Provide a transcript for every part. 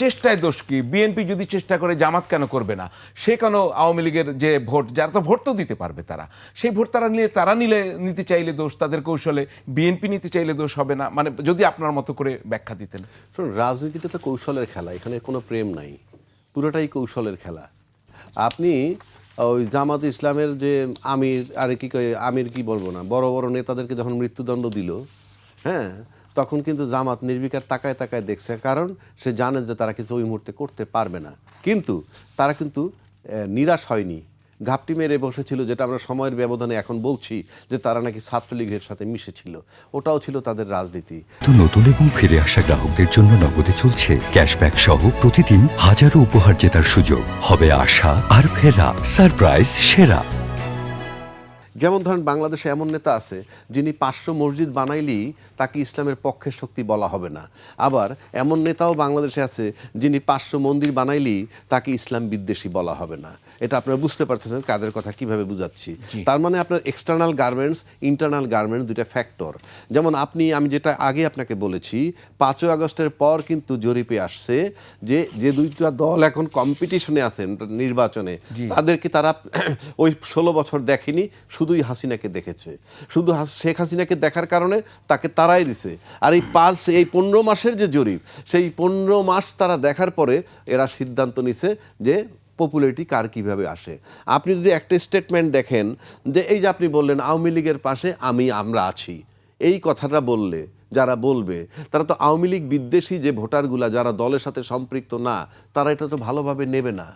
চেষ্টায় দোষ কি? বিএনপি যদি চেষ্টা করে জামাত কেন করবে না? সে কেন আওয়ামী লীগের যে ভোট, যারা তো ভোট তো দিতে পারবে তারা, সেই ভোট তারা নিতে চাইলে দোষ তাদের কৌশলে, বিএনপি নিতে চাইলে দোষ হবে না? মানে যদি আপনার মতো করে ব্যাখ্যা দিতেন। শুনুন, রাজনীতিতে তো কৌশলের খেলা, এখানে কোনো প্রেম নাই, পুরোটাই কৌশলের খেলা। আপনি ওই জামাত ইসলামের যে আমির কি বলবো না, বড় বড় নেতাদেরকে যখন মৃত্যুদণ্ড দিল, হ্যাঁ, তখন কিন্তু জামাত নির্বিকার তাকায় তাকায় দেখছে, কারণ সে জানে যে তারা কিছু ওই মুহূর্তে করতে পারবে না। কিন্তু তারা কিন্তু নিরাশ হয়নি, ঘাপটি মেরে বসেছিল, যেটা আমরা সময়ের ব্যবধানে এখন বলছি যে তারা নাকি ছাত্রলীগের সাথে মিশেছিল। ওটাও ছিল তাদের রাজনীতি। তো নতুন এবং ফিরে আসা গ্রাহকদের জন্য নগদে চলছে ক্যাশব্যাক সহ প্রতিদিন হাজারো উপহার জেতার সুযোগ। হবে আশা আর ফেরা, সারপ্রাইজ সেরা। যেমন ধরেন, বাংলাদেশে এমন নেতা আছে যিনি 500 মসজিদ বানাইলেই তাকে ইসলামের পক্ষের শক্তি বলা হবে না। আবার এমন নেতাও বাংলাদেশে আছে যিনি 500 মন্দির বানাইলেই তাকে ইসলাম বিদ্বেষী বলা হবে না। এটা আপনারা বুঝতে পারছেন কাদের কথা কিভাবে বুঝাচ্ছি। তার মানে আপনার এক্সটার্নাল গার্মেন্টস, ইন্টারনাল গার্মেন্টস দুইটা ফ্যাক্টর। যেমন আমি যেটা আগে আপনাকে বলেছি, 5ই আগস্টের পর কিন্তু জরিপে আসছে যে দুইটা দল এখন কম্পিটিশনে আছেন নির্বাচনে, তাদেরকে তারা ওই 16 বছর দেখেনি, শুধুই হাসিনাকে দেখেছে। শুধু শেখ হাসিনাকে দেখার কারণে তাকে তারাই দিছে। আর এই 15 মাসের যে জরিপ, সেই 15 মাস তারা দেখার পরে এরা সিদ্ধান্ত নিছে যে পপুলারিটি কার কীভাবে আসে। আপনি যদি একটা স্টেটমেন্ট দেখেন, যে এই যে আপনি বললেন আওয়ামী লীগের পাশে আমরা আছি, এই কথাটা বললে যারা বলবে তারা তো আওয়ামী লীগ বিদ্বেষী যে ভোটারগুলা, যারা দলের সাথে সম্পৃক্ত না, তারা এটা তো ভালোভাবে নেবে না।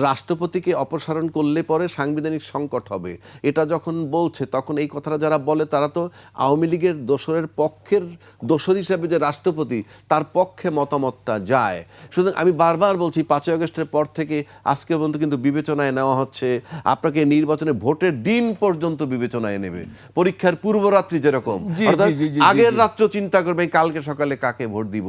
রাষ্ট্রপতিকে অপসারণ করলে পরে সাংবিধানিক সংকট হবে, এটা যখন বলছে, তখন এই কথাটা যারা বলে তারা তো আওয়ামী লীগের দোসরের পক্ষের দোসর হিসাবে যে রাষ্ট্রপতি, তার পক্ষে মতামতটা যায়। সুতরাং আমি বারবার বলছি, 5ই আগস্টের পর থেকে আজকে পর্যন্ত কিন্তু বিবেচনায় নেওয়া হচ্ছে, আপনাকে নির্বাচনে ভোটের দিন পর্যন্ত বিবেচনায় নেবে, পরীক্ষার পূর্বরাত্রি যেরকম, অর্থাৎ আগের রাত্র চিন্তা করবে কালকে সকালে কাকে ভোট দিব।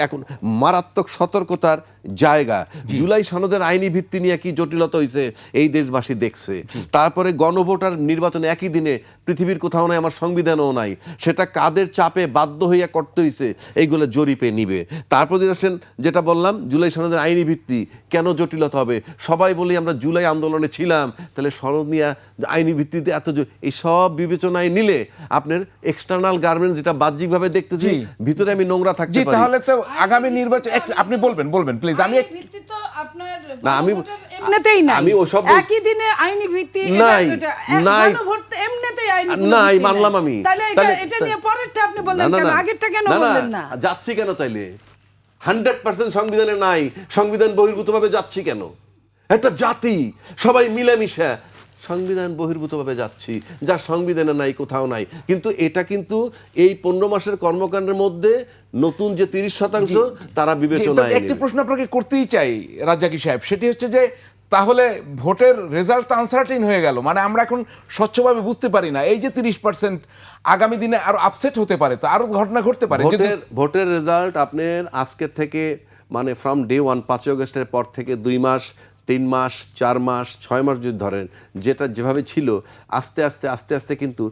এখন মারাত্মক সতর্কতার জায়গা। জুলাই সনদের আইনি ভিত্তি নিয়ে কি জটিলতা হয়েছে এই দেশবাসী দেখছে। তারপরে গণভোটার নির্বাচনে একই দিনে পৃথিবীর কোথাও নাই, আমার সংবিধানও নাই, সেটা কাদের চাপে বাধ্য হইয়া করতে হয়েছে, এইগুলো জরিপে নিবে। তারপর দেখেন, যেটা বললাম, জুলাই সনদের আইনি ভিত্তি কেন জটিলতা হবে? সবাই বলি আমরা জুলাই আন্দোলনে ছিলাম, তাহলে সনদ নিয়ে আইনি ভিত্তিতে এই সব বিবেচনায় নিলে আপনার এক্সটার্নাল গার্মেন্টস, যেটা বাহ্যিকভাবে দেখতেছি, ভিতরে আমি নোংরা থাকতে পারি। তাহলে তো আগামী নির্বাচন আপনি বলবেন প্লিজ। আমি ওসব একই দিনে আইনি ভিত্তি নাই নাই মানলাম আমি। যাচ্ছি কেন তাইলে? 100% সংবিধানে নাই, সংবিধান বহির্ভূতভাবে যাচ্ছি কেন? একটা জাতি সবাই মিলেমিশে সংবিধান বহির্ভূতভাবে যাচ্ছি, যা সংবিধানে নাই, কোথাও নাই। কিন্তু এটা কিন্তু এই 15 মাসের কর্মকাণ্ডের মধ্যে নতুন যে 30% তারা বিবেচনায়। একটি প্রশ্ন আপনাকে করতেই চাই রাজ্জাকি সাহেব, সেটি হচ্ছে যে তাহলে ভোটের রেজাল্ট আনসার্টেন হয়ে গেল, মানে আমরা এখন স্বচ্ছভাবে বুঝতে পারি না। এই যে 30% আগামী দিনে আরো আপসেট হতে পারে, তো আরো ঘটনা ঘটতে পারে। ভোটের রেজাল্ট আপনার আজকে থেকে, মানে ফ্রম ডে 1, 5ই আগস্টের পর থেকে 2 মাস, 3 মাস, 4 মাস, 6 মাস যদি ধরেন, যেটা যেভাবে ছিল, আস্তে আস্তে কিন্তু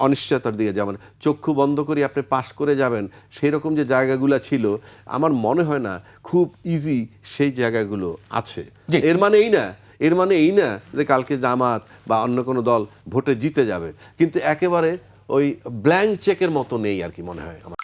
অনিশ্চয়তার দিকে, যেমন চক্ষু বন্ধ করে আপনি পাস করে যাবেন, সেই রকম যে জায়গাগুলো ছিল, আমার মনে হয় না খুব ইজি সেই জায়গাগুলো আছে। এর মানে এই না যে কালকে জামাত বা অন্য কোনো দল ভোটে জিতে যাবে, কিন্তু একেবারে ওই ব্ল্যাঙ্ক চেকের মতো নেই আর কি, মনে হয় আমার।